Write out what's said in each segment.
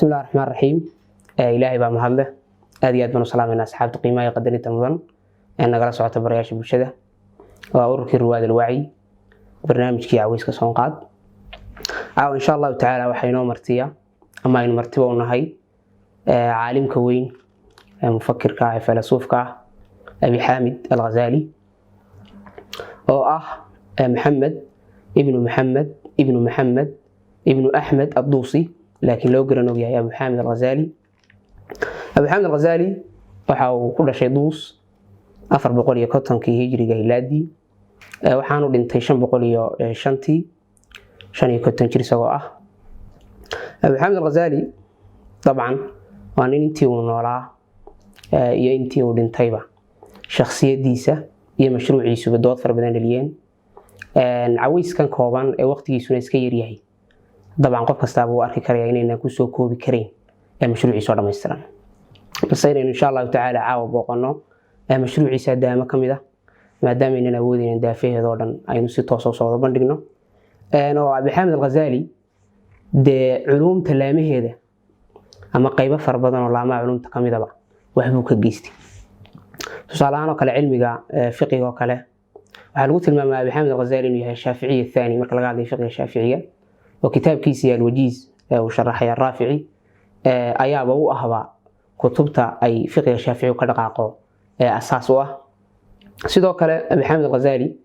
بسم الله الرحمن الرحيم. إلهي بقى مهله أديات بنو سلام الناس حابة قيمة يقدر يتمضن أن قال سعة برياش بالشدة وأورك الرواد الوعي برنامج كي عويس كصنقات أو إن شاء الله تعالى وحينو مرتيا أما إن مرتبة ونهاي عالم كوين مفكر كا فيلسوف كا أبي حامد الغزالي أو محمد ابن محمد ابن أحمد الدوسي لكن لو قرنوا يا أبو حامد الغزالي. أبو حامد الغزالي وحاو كل شيء دوس أفر بقولي كتن كي هجري جهلادي وحانو لنتي شن بقولي شنتي شن يكتن كري سواء. أبو حامد الغزالي طبعا وأنا إنتي ونورا يا إنتي ولنتيبة شخصية ديسة هي مشروع يسوع بدوت فربنا لليين عويس كان كوبان وقت يسوع نسكير يهي طبعا قف كستابو أركي كريا إننا كوسو كوبي كرين مشروع يسوع لما يستلم بس إن شاء الله تعالى عاوب وقنا مشروع يسوع دائما كميدا ما دام إننا ودي ندافعه ذولا أي نسيت توصل بندقنا أنا أبي حامد الغزالي ده علوم تلامه هذا أما قيبة فربنا والله ما علوم تكميدا بقى وحبوك الجيستي سؤالنا كلا علمي فقه وكلا وحلقت المام أبي حامد الغزالي إنه الشافعي الثاني مركز قاعد فقه الشافعية وكتاب كيسي الوجيز وشرحه الرافعي أيابه وأهبا كتبته أي فقه الشافعي وكدقاقه أساسه سيدو كلا أبي حامد الغزالي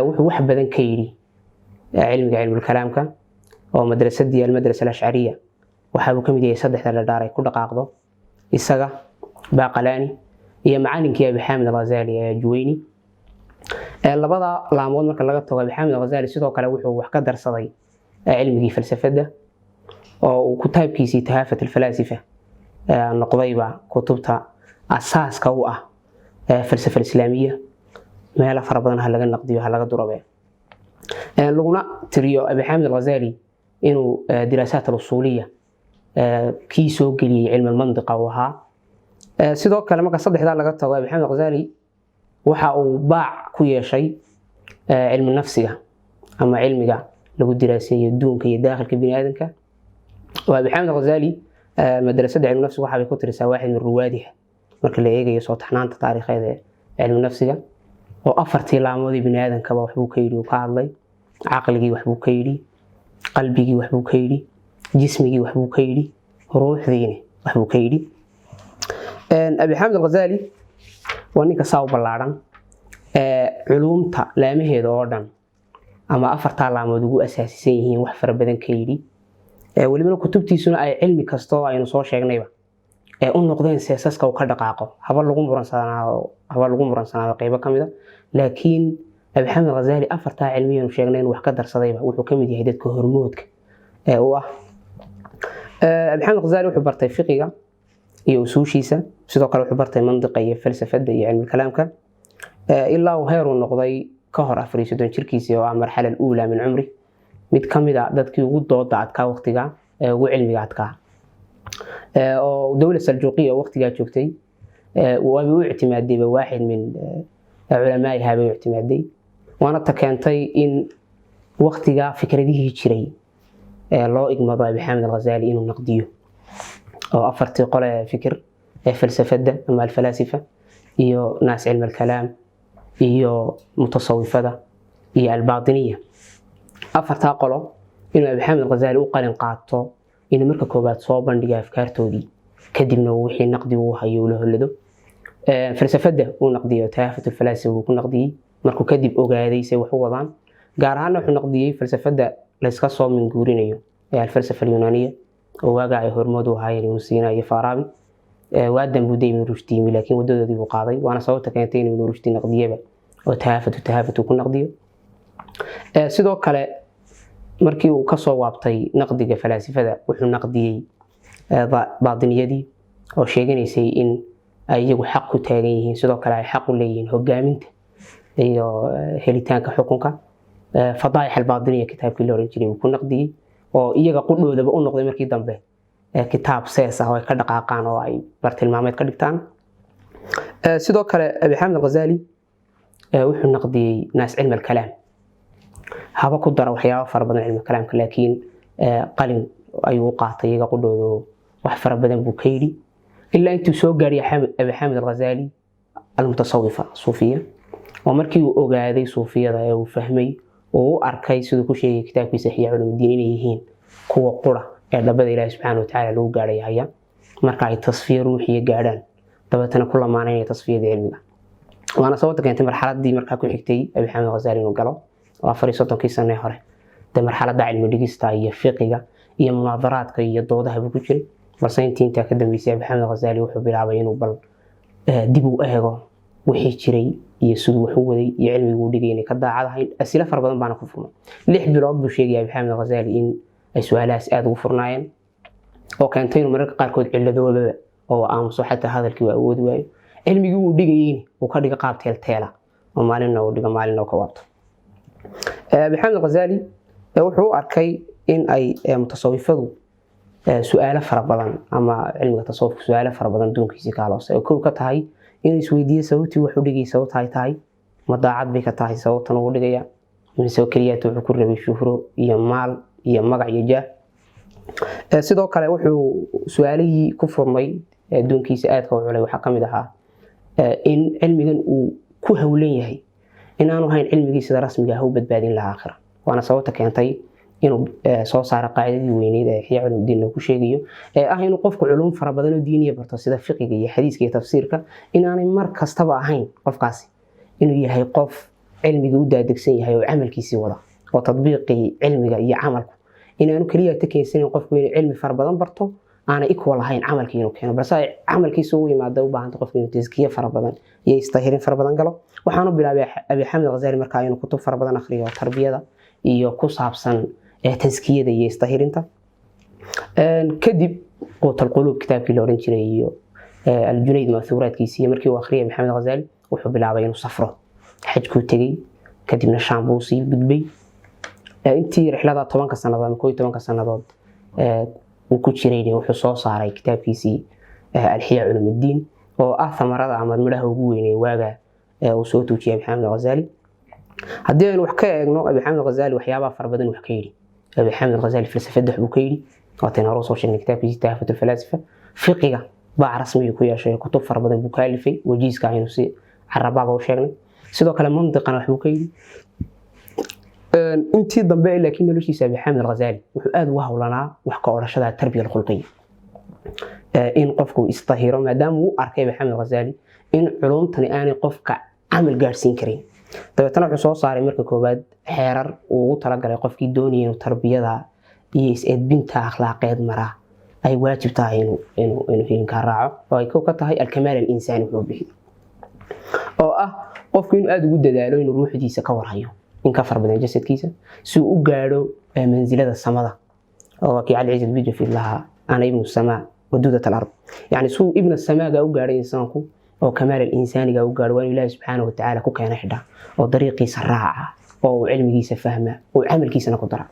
وحب بدن كيري علم الكلام ومدرسة دي المدرسة الأشعرية وحابو كميدي يصدح للداري كل دقاقه إساقه باقلاني هي معالنك يا أبي حامد الغزالي جويني لبضا لامود marka laga tago Abi Hamid al-Ghazali sidoo kale wuxuu wax ka darsaday cilmigii falsafada oo uu kitaabkiisii Tahafut al-Falasifa noqdayba kutubta asaaska u ah falsafada islaamiga meel fara badan laga naqdiyo laga durabe luguna tiriyo Abi Hamid al-Ghazali inuu diraasaat al-usuliyya kii soo galiyay cilmi mantiqa waha sidoo kale marka saddexda laga tago Abi Hamid al-Ghazali waxa uu baac ku yeeshay cilmi nafsiga ama cilmiga lagu diraaseeyo duunka iyo daaqilka bini'aadanka oo Abi Hamid al-Ghazali madrasada cilmi nafsiga waxa ay ku tirisaa waaxid min ruwaadiha marka la eegayo soo taxnaanta taariikheed cilmi nafsiga oo afartii laamoodii bini'aadanka wax buu ka yiri ka hadlay aqligii wax buu ka yiri qalbigii wax buu ka yiri jismigii wax buu ka yiri ruuxdiina wax buu ka yiri Abi Hamid al-Ghazali وأنك صاوب اللارن علومتا لامهيد أوردن أما أفرت على موضوع أساسيين وحفر بدن كيري ولمن كتبتي سنة أي علمي كستوى أي نصوص شيء النقدين سياسس كو كدقاقه هبل لغم برنسنا قيبة كميدا لكن أبي حامد الغزالي أفرت علميا وشيغنين وحكدر صديبه وحكمد يهدد كهرمودك أبي حامد الغزالي وحبرتي فقهه iyo usuushiisa sidoo kale wuxuu bartay mantiqa iyo falsafada iyo cilmi kalaamka ilaa uu heer u noqday ka hor 40 jirkiisii oo marxalad uula min umri mid kamida dadkii ugu dooda adka waqtiga ugu cilmiga adka oo dawladda saljuuqiya waqtiga joogtay oo ay اعتمادي واحد من علمائها bay اعتمادي waana takeentay in waqtiga fikradihii jiray loo igmado Abi Hamid al-Ghazali inuu naqdiyo أو أفرت قلة فكر فلسفة أما الفلاسفة إيو ناس علم الكلام إيو متصوفة إيو الباطنية أفرت قلة إنه أبي حامد الغزالي وقال قاطه إنه مركا كوبات صوبا لقى أفكارته دي كدبنا وحي نقدي وحي وله اللدو فلسفة ونقدي وتهافت الفلاسفة ونقدي مركو كدب أوغادي سي وحوضان قارهانا وحو نقدي فلسفة لسكسو من قورينيو الفلسفة اليونانية وواقع هرمودو هاي المسينا يفارابي وادم بودي من رشدي لكن ودودو دي بقاضي وانا صوتها كانتين من رشدي نقديه وتهافت وكل نقديه sidoo kale markii uu ka soo waabtay naqdiga falaasifada wuxuu naqdiyay baadiniyadii oo sheeganaysay in ay iyagu xaq ku taagan yihiin sidoo kale ay xaq u leeyihiin hogaaminta iyo helitaanka xukunka fadaaix al-baadiniya kitaabkii la oran jiray uu ku naqdiyay oo iyaga qudhoodaba u noqday markii dambe kitaab sees ah oo ay ka dhaqaaqaan oo ay bartilmaameed ka dhigtaan sidoo kale Abi Hamid al-Ghazali wuxuu naqdiyay naas cilmi al-kalaam haba ku daro waxyaabo fara badan cilmi kalaamka laakiin qalin ayuu qaatay iyaga qudhoodo wax fara badan buu ka yidhi ilaa intuu soo gaariyay Abi Xaamid al-Ghazali al-mutasawwifa suufiya oo markii uu ogaaday suufiyada ee uu fahmay oo uu arkay sidoo ku sheegay kitaabkiisa Ihyaa Ulumuddin inay yihiin kuwa qura ee dhabada Ilaahay subhanahu wa ta'ala lagu gaaray haya marka ay tasfiir ruuxiga gaadhaan dabeetana ku lamaanay tasfiirada cilmiga waana sababta keentay marxaladii markaa ku xigtay Abi Xaamid al-Ghazali inuu galo oo 34 sano hore marxaladda cilmi dhigista iyo fiqiga iyo munaadaraadka iyo doodaha buu ku jiray balse inta ka dambeysay Abi Xaamid al-Ghazali wuxuu bilaabay inuu bal dib u eego wixii jiray iyo sidoo wuxuu waday iyo cilmigu uu dhigay inay ka daacadahay asila far badan baana ku furmay 6 bilood buu sheegay Abi Xaamid al-Ghazali in ay su'aalahaas aad ugu furnaayeen oo keentay inuu mararka qaarkood ciladooba oo aamuso xataa hadalkii waa awood waayo cilmigii uu dhigayeen uu ka dhiga qaab teelteela oo maalinna uu dhiga maalinna ka waabto Abi Xaamid al-Ghazali wuxuu arkay in ay mutasawwifadu su'aalo fara badan ama cilmiga tasawufka su'aalo fara badan doonkiisa ka haloosay oo koob ka tahay in isweydiiyo sababtii wuxuu dhigay sababta ay tahay ma daacad bay ka tahay sababtan uu dhigaya mise kaliya wuxuu ku rabay shuhro iyo maal iyo magac iyo jaah sidoo kale wuxuu su'aalihii ku furmay doonkiisa aadka u culay waxa kamid ahaa in cilmigan uu ku hawlan yahay in aanu hayn cilmigiisa rasmiga ah u badbaadin lahaa aakhira waana sababta keentay inuu soo saaro qaacidadii weyneed ee Ihyaa Ulumuddin ku sheegayo ah inuu qofku culum fara badan oo diiniya barto sida fiqiga iyo xadiiska iyo tafsiirka inaanay mar kastaba ahayn qofkaasi inuu yahay qof cilmiga u daadegsan yahay oo amalkiisa wada oo tadbiiqi cilmiga iyo amalku inaanu kaliya takeensan qofku inuu cilmi fara badan barto aana equal ahayn amalkiisa inuu keeno balse amalkiisa uu yimaado u baahan qofku inuu tazkiya fara badan iyo istahirin fara badan galo waxaanu bilaabay Abi Xaamid al-Ghazali markaa inuu kutub fara badan akhriyo tarbiyada iyo ku saabsan tazkiyada iyo istahirinta kadib qutul qulub kitaabkii la oran jiray iyo al-Junayd ma'thuraadkiisa markii uu akhriyay Abi Xaamid al-Ghazali wuxuu bilaabay inuu safro xajku tagay kadibna Shaam buu sii gudbay intii rixlada 10 sanadood ama 11 sanadood uu ku jiray wuxuu soo saaray kitaabkiisii Ihyaa Ulumuddin oo ah thamarada ama midhaha ugu weyn ee waaga uu soo tuujiyay Abi Xaamid al-Ghazali haddii aynu wax ka eegno Abi Xaamid al-Ghazali waxyaabaha far badan wax ka yiri Abi Xaamid al-Ghazali falsafada wax uu ka yiri waana roo soo sheegnay kitaabkiisa Tahfatul Falaasifa fiqiga baa rasmi ku yeeshay kutub far badan buu ka alifay wajiiska aynu si carababa u sheegnay sidoo kale mantiqana wax uu ka yiri intii dambe laakiin noloshiisa Abi Xaamid al-Ghazali wuxuu aad uga hawlanaa wax ka orashada tarbiyada khulqiga in qofku istahiro maadaama uu arkay Abi Xaamid al-Ghazali in culumtani aanay qofka amal gaarsiin karin dabeetana wuxuu soo saaray marka koobaad xeerar uu u talagalay qofkii doonayay inuu tarbiyada iyo is-edbinta akhlaaqeed mara ay waajib tahay inuu hilinka raaco oo ay ka tahay al-kamaal al-insani wuxuu bixiyo oo ah qofku inuu aad ugu dadaalo inuu ruuxdiisa ka warhayo in ka far badan jasadkiisa si uu u gaaro manzilada samada oo kii Ali Ciid video fi laha ana ibn samaa wadudat al-ard yani suu ibn samaa ga u gaaray insaanku oo kamaal al-insani ga u gaaro waa Ilaahay subhanahu wa ta'ala ku keenay xidha oo dariiqiisa raaca oo cilmigiisa fahma oo amalkiisana ku dara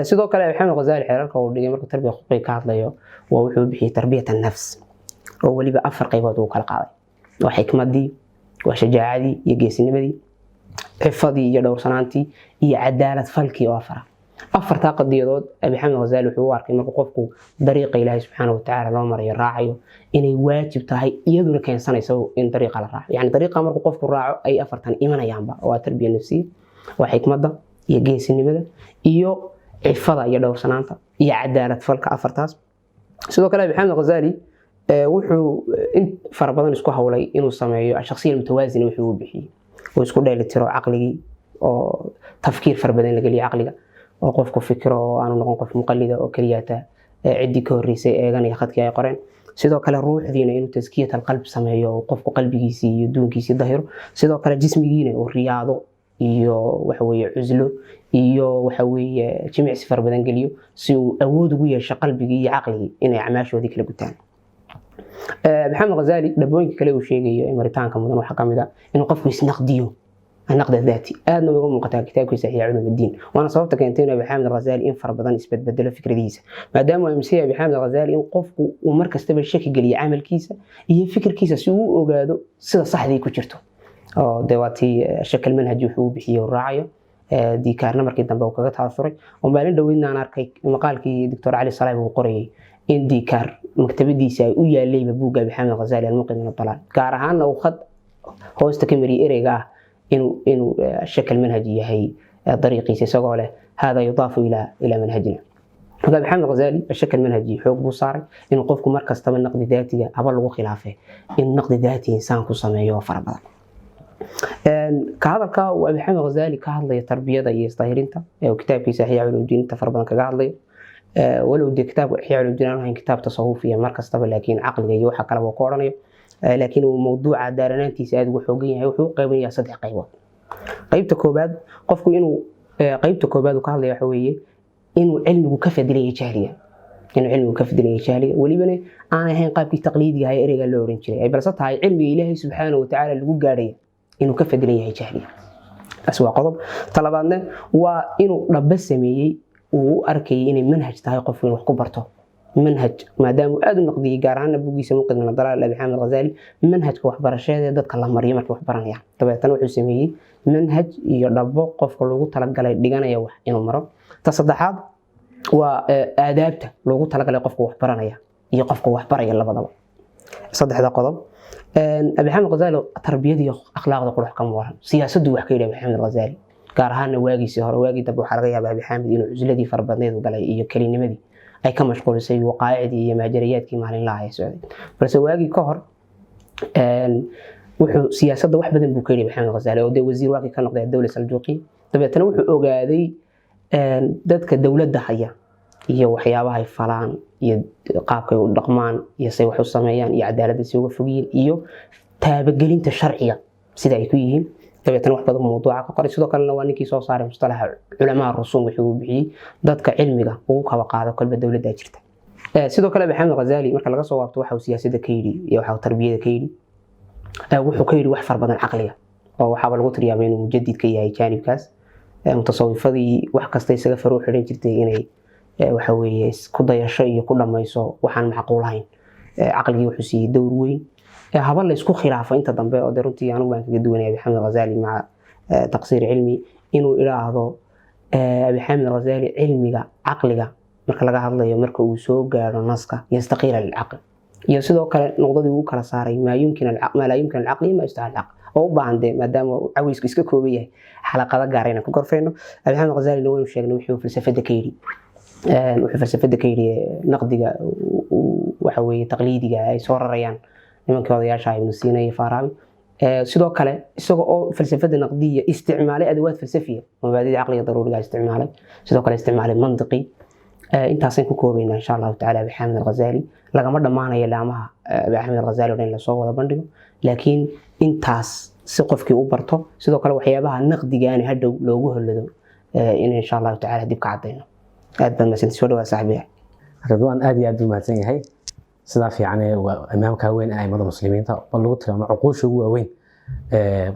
sidoo kale Abi Xaamid al-Ghazali xeerarka uu dhigay marka tarbiyada khulqiga ka hadlayo waa wuxuu bixiyay tarbiyada nafs oo waliba afar qaybood uu kala qaaday waa xikmadii waa shajaacadii iyo geesinimadii xifadii iyo dhowrsanaantii iyo cadaalad falkii oo afarta qadiyadood Abi Xaamid al-Ghazali wuxuu u arkay marka qofku dariiqa Ilaahay subhanahu wa ta'ala loo marayo raacayo inay waajib tahay iyaduna keensanayso in dariiqa la raaco yani dariiqa marka qofku raaco ay afartan imanayaanba waa tarbiya nafsi waa xikmada iyo geesinimada iyo xifada iyo dhowrsanaanta iyo cadaalad falka afartaas sidoo kale Abi Xaamid al-Ghazali wuxuu in far badan isku hawlay inuu sameeyo shakhsiyad mutawaazin wuxuu u bixiyay oo isku dheelitiro aqligii oo tafkiir far badan la galiyo aqliga oo qofku fikiro oo aanu noqon qof muqallida oo kaliyaata cidii ka horeysay eeganaya khadkii ay qoreen sidoo kale ruuxdiina inuu tazkiyat al-qalb sameeyo oo qofku qalbigiisa iyo duunkiisa dahiro sidoo kale jismigiina oo riyaado iyo waxa weeye cuzlo iyo waxa weeye jimicsi far badan galiyo si uu awood ugu yeesho qalbigii iyo aqligii inay acmaashoodii kala gutaan Abi Xaamid al-Ghazali dabooyinka kale uu sheegayo in maritaanka mudan waxa kamid ah inuu qofku isnaqdiyo النقد الذاتي أنا بقول مقطع كتاب إحياء علوم الدين وأنا صوتت كنتين أبي حامد الغزالي إن فربضان إثبات بدل فكرة ديسة ما دام أمسي أبي حامد الغزالي إن قف ومركز تبع الشكل قال يعمل كيسة هي فكر كيسة سوء وقادو صدق صح ذي كشرته دواتي شكل منهج يحوب هي الراعي دي كارنا مركز دنبا وكاقت هذا الثوري ومالين دوينا أنا أركي مقال كي دكتور علي صلاحي وقري إندي كار مكتبدي ساي ويا اللي ببوجا بحامد الغزالي المنقذ من الضلال كارهان أو خد هو استكمري إرجع إنه الشكل منهجي هي طريقي سيسوله هذا يضاف إلى منهجنا. هذا بحامد الغزالي الشكل منهجي حقوق بصاري إنه قفكم مركز تم النقد ذاتي أبلغ خلافه إن النقد ذاتي إنسان كصمي وفر بعض. كهذا الكاو أبي حامد الغزالي كهذا تربية يستهيرينته وكتاب في إحياء علوم الدين تفربنا كهذا ولو دي كتاب إحياء علوم الدين أنه كتاب تصوفي مركز طبعا لكن عقل يوحى كلام وقارنه لكن موضوع دارنانتي ساد وحوقية وحوق قيمية صدح قيوة قيبت كوباد قفكو إنه قيبت كوباد وكهذا يحويه إنه علمه كفد لي جاهلية إنه علمه كفد لي جاهلية وليبني أنا هين قابي تقليدي هاي إرجع لورنشري أي بلصت هاي علم إلهي سبحانه وتعالى اللي جارية إنه كفد لي جاهلية أسوأ قضب طلبنا وإنه رب السمية وأركي إن منهج تهاي قف من وحكبرته منهج ما دام أدو نقدي جاران بوجي سموقد من الضلال أبي حامد الغزالي منهج كوحبر الشهادة ضد الله مريم كوحبران يعني طبعا تنوع سمية منهج يربو قف كلو تلقى دجانا يوح إنه مرة تصدحات وآدابته لو تلقى قف كوحبران يقف كوحبر يلا بضل صدح هذا قضب أبي حامد الغزالي تربيته أخلاق ذا قروح كم ورا سياسة وحكي له أبي حامد الغزالي gaar واجي سهر واجي دب waxaa laga yaabaa Abi Xaamid inuu cusladii farbadneed u galay iyo kalinimadii ay ka mashquulisay waqaacidii iyo maajariyaadkii maalinlaha ay socday balse waagi ka hor wuxuu siyaasadda wax badan buu ka yiri Abi Xaamid Ghazaali oo wasiir waagi ka noqday dawladda Saljuuqi dabeetana wuxuu ogaaday dadka dawladda haya iyo waxyaabaha ay falaan iyo qaabka ay u dhaqmaan iyo say wax u sameeyaan iyo cadaaladda si uga fogiyeen iyo taabagelinta sharciga sida ay ku yihiin dabeetana wax badan mawduuca ka qoray sidoo kalena waa ninkii soo saaray mustalaha culamaa rusuum wuxuu bixiyay dadka cilmiga ugu kaba qaado kolba dawladda jirta sidoo kale Abi Xaamid Ghazaali marka laga soo waabto waxa uu siyaasadda ka yiri iyo waxa uu tarbiyada ka yiri wuxuu ka yiri wax far badan aqliga oo waxa lagu tiriyaa inuu mujaddid ka yahay jaanibkaas mutasawwifadii wax kasta isaga faruu xiran jirtay inay waxa weeye ku dayasho iyo ku dhamayso waxaan macquulahayn aqliga wuxuu siiyay dowr weyn هذا اللي يسكو خلافه أنت ضمبه أو درنتي أنا وين كجدوني أبي حامد الغزالي مع تقصير علمي إنه إلى هذا أبي حامد الغزالي علمي عقلي مركل جاه الله يمرك وسوق النسقة يستقيل العقل يصير كلا نقطة دي وكلا صاري ما لا يمكن العقل ما يستاهل العقل أو بعند ما دام عويس كيسك كوبية حلقة جارينا كوكرفينه أبي حامد الغزالي نوين وشيء نوحي فلسفة دكيري وحي فلسفة دكيري نقدي وحوي تقليدي أي صور ريان nimankii odayaasha ay Sina iyo Farabi sidoo kale isagoo oo falsafada naqdiya isticmaalay adawaad falsafiya mabaadi'da aqliga daruuriga isticmaalay sidoo kale isticmaalay mantiqi intaas ku koobayna insha Allah ta'ala Abi Xaamid Ghazaali lagama dhamaanayo laamaha Abi Xaamid Ghazaali oo la soo wada bandhigo laakiin intaas si qofkii u barto sidoo kale waxyaabaha naqdigaani hadhow loogu holado in insha Allah ta'ala dib ka cadeyno aad baan masan soo dhawaad saaxiibay Ridwaan aad iyo aad u mahadsan yahay sida fiican ee imaamka weyn ay madam muslimiinta bal lagu tilmaamo cuquusha ugu weyn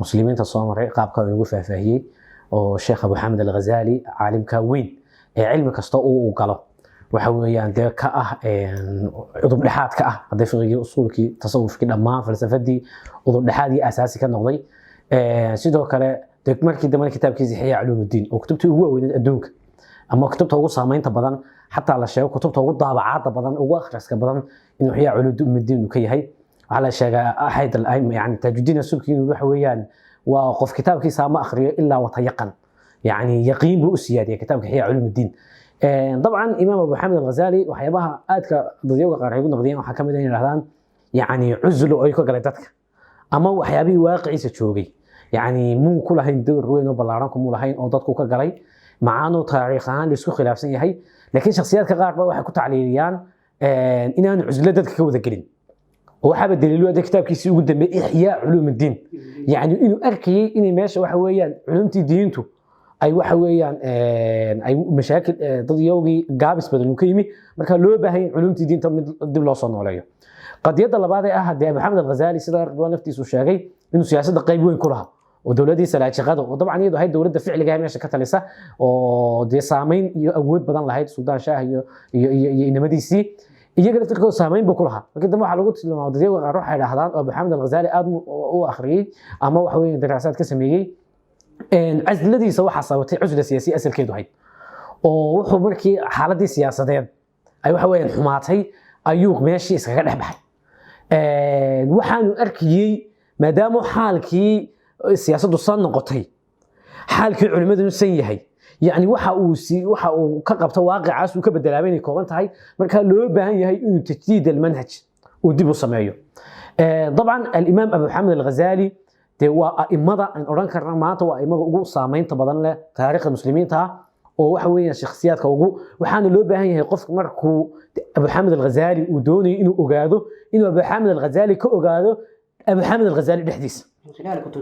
muslimiinta Soomaaliya qaabka uu ugu faahfaahiyay oo Sheekh Abu Xaamid Al-Ghazaali caalimka weyn ee cilmi kasta uu galo waxa weeyaan de ka ah udub dhaxaad ka ah haday fiqigii usulkii tasawufkii dhamaan falsafadii udub dhaxaadii asaasi ka noqday sidoo kale markii dambe kitaabkiisa Ihyaa Culuumuddin oo kutubtii ugu weyn adduunka ama kutubta ugu saameynta badan حتى على شيء كتبته وضع بعض بدن وأخرس كبدن إنه هي علوم الدين وكيهاي على شيء أحد الأئمة يعني تاج الدين السلكي وحويان وقف كتاب كيس ما أخرج إلا وتيقن يعني يقين بأسيادية كتاب هي علوم الدين طبعا إمام أبو حامد الغزالي وحيبها آدك ضيوق قريبون نقدين وحكم دين الهذان يعني عزلوا أيكو قلتك أما وحيابي واقعي ستشوقي يعني مو كل هين دور وين وبلارانكم مو لهين أو ضدكوا كقري معانو تاريخان لسكو خلاف هي لكن شخصيات كغار waxay ku tacliiliyaan inaan cuslo dadka ka wada gelin waxa beddelay wada kitaabkiisa ugu dambeeyay Ihyaa Culuumuddin yani inuu arkayay in meesha waxa weeyaan culumtii diintu ay waxa weeyaan ay mashaakil dad yowgi gaabis badan u ka yimi marka loo baahan culumtii diinta mid dib loo soo nooleeyo qadiyada labaad ee ah Abi Xaamid Al-Ghazaali sida Ridwaan naftiisu sheegay inuu siyaasadda qayb weyn ku lahaa ودولتي سلاجقة وطبعا يدو هاي دولة فعل جاي ماشي كتلسة ودي سامين يأود بدن لهاي السودان شاه إنما دي سي يجي تلقوا سامين بكلها لكن ده ما حلقت لما ودي أروح على هذا أبو حامد الغزالي أدم وآخرين أما وحوي دراسات كسمية إن عزل الذي سوى حصوتي عزلة سياسية أصل كده هاي وحو مركي حالة دي سياسة ay waxa weeyaan xumaatay ayuu meeshii iskaga dhex baxay waxaanu arkayay maadaama xaalkii siyaasaddu san noqotay xaalkii culimaduna san yahay يعني waxa uu ka qabto waaqicaas uu ka bedelaabay inay kooban tahay marka loo baahan yahay inuu tajdiid almanhaj uu dib u sameeyo طبعا الامام ابو حامد الغزالي de waa aimada aan oran karna maanta waa aimada ugu saameynta badan leh taariikhda muslimiinta oo waxa weeyaan shakhsiyaadka ugu waxaana loo baahan yahay qofka markuu Abu Hamid al-Ghazali uu doonayo inuu ogaado inuu Abu Hamid al-Ghazali ka ogaado Abu Hamid al-Ghazali dhexdiisa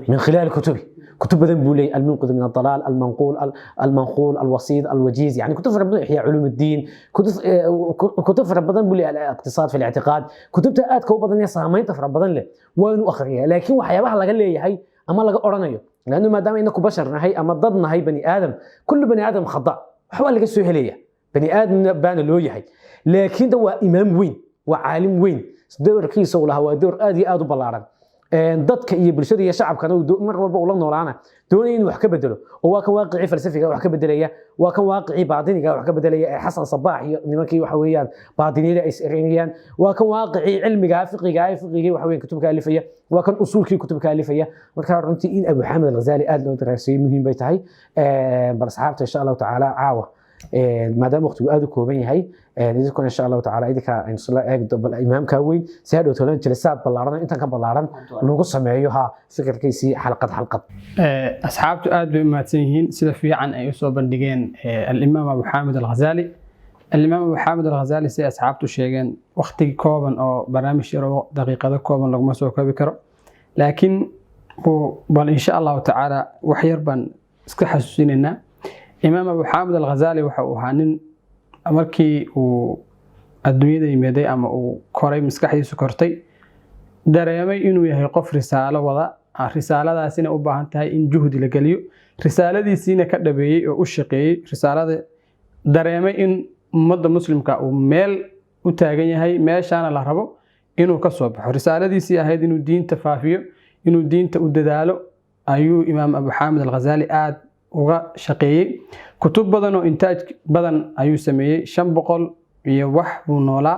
من خلال كتبه كتب بولي المنقذ من الضلال المنقول الوسيط الوجيز يعني كتب ربنا إحياء علوم الدين كتب ربنا بولي الاقتصاد في الاعتقاد كتب تأت كوب بدن يصامين تفر ربنا له وين أخريها لكن وحيابها لقى لي هي أما لقى أورانيو لأنه ما دام إنكم بشر هي أما ضدنا هي بني آدم كل بني آدم خطأ حوالي لقى سهلية بني آدم بان اللي هي لكن ده إمام وين وعالم وين دور كيس ولا هو دور آدي آدو بلارن dadka iyo bulshada iyo shacabkana mar walba ula noolaana doonay inuu wax ka bedelo oo waa kan waaqici falsafiga wax ka bedelaya waa kan waaqici baadiniga wax ka bedelaya ee Xasan Sabax iyo nimankii waxa weeyaan baadiniyada ay sareeyaan waa kan waaqici cilmiga fiqiga waxa weeyaan kutubka alifaya waa kan usulkii kutubka alifaya marka runtii in Abu Hamid al-Ghazali aad loo daraasay muhiim bay tahay bal asxaabta insha Allah taala caawa maadaama waqtigu aad u kooban yahay idinku insha Allah taala idinka in sala eegdo bal imaamka weyn si aad u tolan jilsaad ballaaran inta ka ballaaran lagu sameeyo ha fikirkiisi xalqad asxaabtu aad bay maadsan yihiin sida fiican ay u soo bandhigeen al-Imam Abu Hamid al-Ghazali al-Imam Abu Hamid al-Ghazali si asxaabtu sheegeen waqti kooban oo barnaamij yar oo daqiiqado kooban lagu soo koobi karo laakiin bal insha Allah taala wax yar baan iska xasuusinayna إمام أبو حامد الغزالي وحوهانين أمركي والدنيا يمدي أما وكوري مسكحي سكرتي دريمي إنه يقف رسالة وضع رسالة ذا سنة أباهنتها إن جهد لقليو رسالة دي سنة كدبي وشقي رسالة دريمي إن مدى مسلم كأميل وتاقيني هاي ماشان الله ربو إنه كصوبح رسالة دي سنة هاي إنه دين تفافيو إنه دين تأددالو أيو إمام أبو حامد الغزالي آد uga shaqeeyay kutub badan oo intaaj badan ayuu sameeyay 500 iyo wax buu noolaa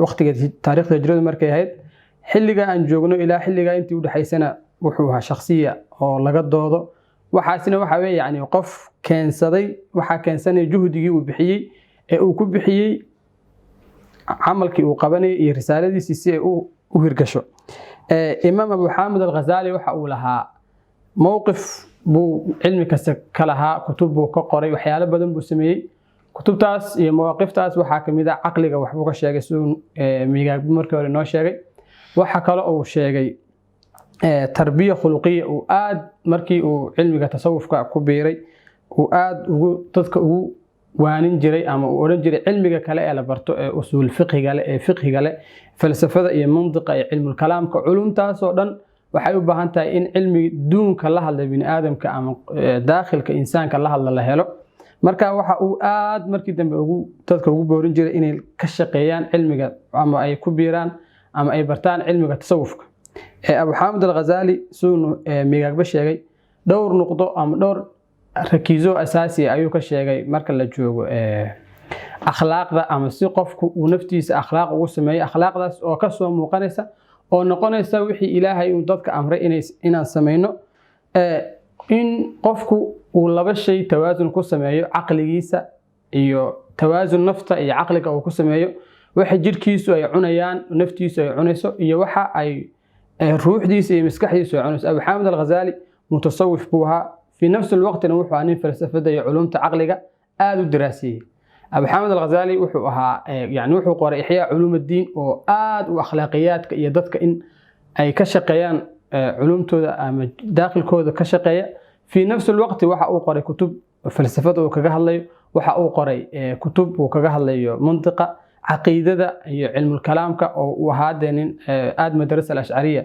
waqtiga taariikhda hijrada markay ahayd xilliga aan joogno ilaa xilliga intii u dhaxaysana wuxuu ahaa shakhsiya oo laga doodo waxaasina waxa weey yani qof keensaday waxa keensanay juhdigii uu bixiyay ee uu ku bixiyay amalkii uu qabanay iyo risaaladiisa si ay u hirgasho Imam Abu Hamid al-Ghazali waxa uu lahaa mowqif buu cilmi kasta ka lahaa kutub buu ka qoray waxyaalo badan buu sameeyay kutubtaas iyo mawaqiftaas waxaa kamid ah aqliga wax buu ka sheegay sidoo miigaag markii hore noo sheegay waxa kale oo sheegay tarbiya khuluqiya oo aad markii uu cilmiga tasawufka ku biiray oo aad ugu dadka ugu waanin jiray ama uu oran jiray cilmiga kale ee la barto ee usul fiqhiga leh falsafada iyo mantiqa iyo cilmul kalaamka culumtaas oo dhan waxay u baahan tahay in cilmi duunka la hadla bini aadamka ama daakhilka insaanka la hadla la helo marka waxa uu aad markii dambe ugu dadka ugu boorin jiray inay ka shaqeeyaan cilmiga ama ay ku biiraan ama ay bartaan cilmiga tasawufka Abu Hamid al-Ghazali sunu migaagba sheegay dhowr nuqdo ama dhowr rakiizo asaasi ayuu ka sheegay marka la joogo akhlaaqda ama si qofku uu naftiisa akhlaaq ugu sameeyo akhlaaqdaas oo ka soo muuqanaysa oo noqonaysa wixii Ilaahay uu dadka amray inaan sameeyno in qofku uu laba shay tawaasun ku sameeyo aqligiisa iyo tawaasun nafta iyo aqliga uu ku sameeyo waxa jirkiisu ay cunayaan naftiisu ay cunayso iyo waxa ay ruuxdiisa iyo maskaxdiisu ay cunayso Abu Hamid al-Ghazali mutasawwif buha fi nafs الوقت wuxuu aanin falsafada iyo culumta aqliga aad u daraasiyay Abu Hamid al-Ghazali wuxuu ahaa yani wuxuu qoray ihya ulum ad-din oo aad u akhlaaqiyadka iyo dadka in ay ka shaqeeyaan culumtooda ama daaqilkooda ka shaqeeya fi nafs الوقت waxa uu qoray kutub falsafada oo kaga hadlayo waxa uu qoray kutub oo kaga hadlayo mantiqa aqeedada iyo cilmul kalaamka oo uu ahaadeen aad madrasa al-ash'ariyya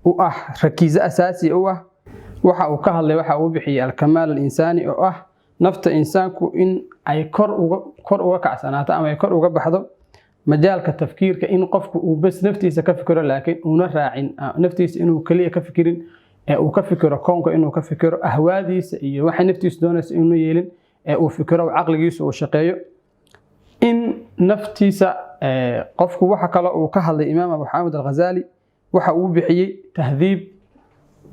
oo ah rakiiza asaasi oo ah waxa uu ka hadlay waxa uu bixiyay al-kamal al-insani oo ah nafta insaanku in ay kor uga kacsanaato ama ay kor uga baxdo majaalka tafkiirka in qofku uu bas naftiisa ka fikiro laakiin una raacin naftiisa inuu kaliya ka fikirin ee uu ka fikiro koonka inuu ka fikiro ahwaadiisa iyo waxa naftiisa doonaysa inuu yeelin ee uu fikiro aqligiisa uu shaqeeyo in naftiisa qofku waxa kale uu ka hadlay imaam abu xaamid al-Ghazali waxa uu bixiyay tahdiib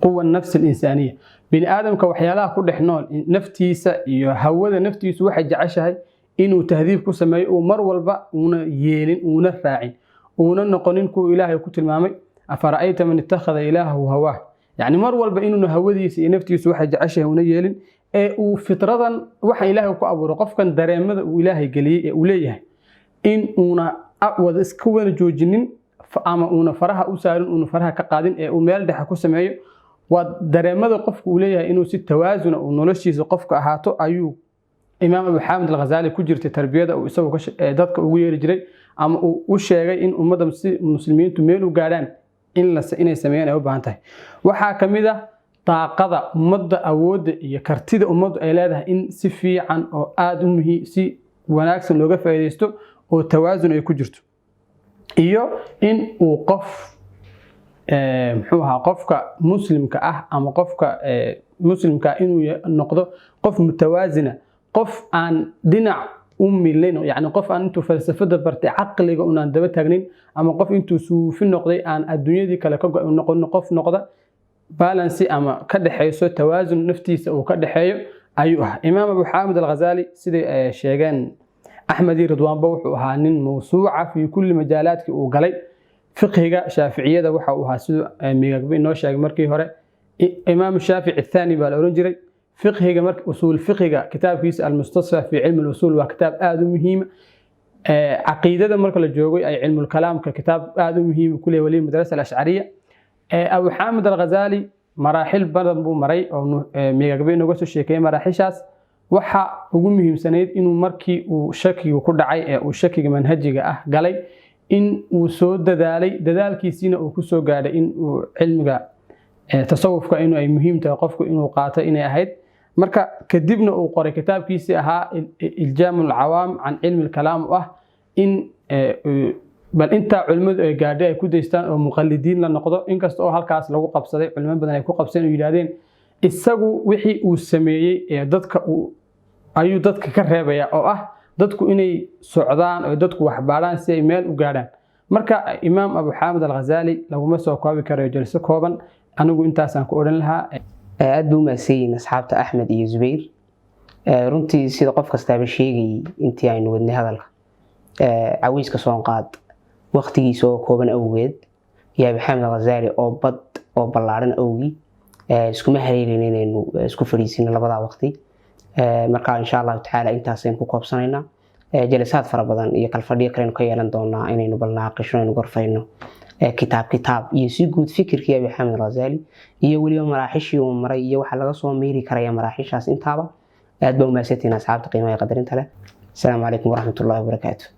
quwa nafs al-insaniya bini aadamka waxyaalaha ku dhex nool naftiisa iyo hawada naftiisu waxay jeceshahay inuu tahdiib ku sameeyo oo mar walba una yeelin una raacin una noqonin ku ilaahay ku tilmaamay afara'ayta man ittakhadha ilaahu hawaa yani mar walba inuu hawadiisa iyo naftiisu waxay jeceshahay una yeelin uu fitradan waxa ilaahay ku abuuray qofkan dareemada uu ilaahay galiyay uu leeyahay in una wada iska wada joojinin ama una faraha u saarin una faraha ka qaadin uu meel dhex ku sameeyo waa dareemada qofku uu leeyahay inuu si tawaazun uu noloshiisa qofka ahaato ayuu imaam abu xaamid al-Ghazali ku jirtay tarbiyada uu isagu dadka ugu yeeri jiray ama uu u sheegay in ummadda muslimiintu meel u gaaraan inay sameeyaan ay u baahan tahay waxa kamid ah taaqada ummadda awoodda iyo kartida ummaddu ay leedahay in si fiican oo aad u muhiim si wanaagsan looga faa'iideysto oo tawaazun ay ku jirto iyo in uu qof muxuu ahaa qofka muslimka ah ama qofka muslimka inuu noqdo qof mutawaazina qof aan dhinac u milayn yani qof aan intuu falsafada bartay caqliga unaan daba taagnin ama qof intuu suufi noqday aan adduunyadii kale ka noqon qof noqda balance ama ka dhaxayso tawaazun naftiisa uu ka dhaxeeyo ayuu ah imaam abu xaamid al-Ghazali sidii sheegeen axmedi ridwaanba wuxuu ahaa nin mawsuuca fi kulli majaalaadkii uu galay fiqhiga shaaficiyada waxa uu ahaa sidoo miigagbi noo sheegay markii hore imaam shaafici thani baa la oran jiray fiqhiga marka usul fiqhiga kitaabkiisa al-mustasfa fi ilm al-usul waa kitaab aad u muhiim aqeedada marka la joogay ay ilm al-kalaamka kitaab aad u muhiim ku leeyahay madrasa al-ash'ariyya abu xaamid al-Ghazali maraaxil badan buu maray oo miigagbi nooga soo sheekay maraaxishaas waxa ugu muhiimsanayd inuu markii uu shakiga ku dhacay uu shakiga manhajiga ah galay in uu soo dadaalkiisina uu ku soo gaadhay in uu cilmiga tasawufka inuu ay muhiim tahay qofku inuu qaato inay ahayd marka kadibna uu qoray kitaabkiisii ahaa iljaamul awaam can cilmi al-kalaam in bal inta culimadu ay gaadhay ay ku deystaan oo muqallidiin la noqdo inkasta oo halkaas lagu qabsaday culimo badan ay ku qabseen oo yiraahdeen isagu wixii uu sameeyay dadka ayuu dadka ka reebaya oo dadku inay socdaan oo dadku wax baaraan si ay meel u gaadhaan marka imaam abu xaamid al-Ghazali laguma soo koobi karo jalso kooban anigu intaasaan ku oran lahaa aad buu maasayeen asxaabta Axmed iyo Zubayr runtii sida qof kasta sheegay intii aynu wadnay hadalka caweyska soo qaad waqtigiisa oo kooban awgeed yaa abu xaamid al-Ghazali oo ballaaran awgi iskuma hareerin inaynu isku fariisino labada waqti marka insha Allah taala intaaseen ku koobsanaynaa jalisaad fara badan iyo kalfadhiyo kale ka yeelan doonaa inaynu balnaaqishno inaynu gorfayno kitaab iyo si guud fikirkii abu xaamid al-Ghazali iyo waliba maraaxishii uu maray iyo waxa laga soo meeri karaya maraaxishaas intaaba aad baa u maasantiin asxaabta qiimaha qadarinta leh. Assalamu alaykum wa rahmatullahi wa barakatuh.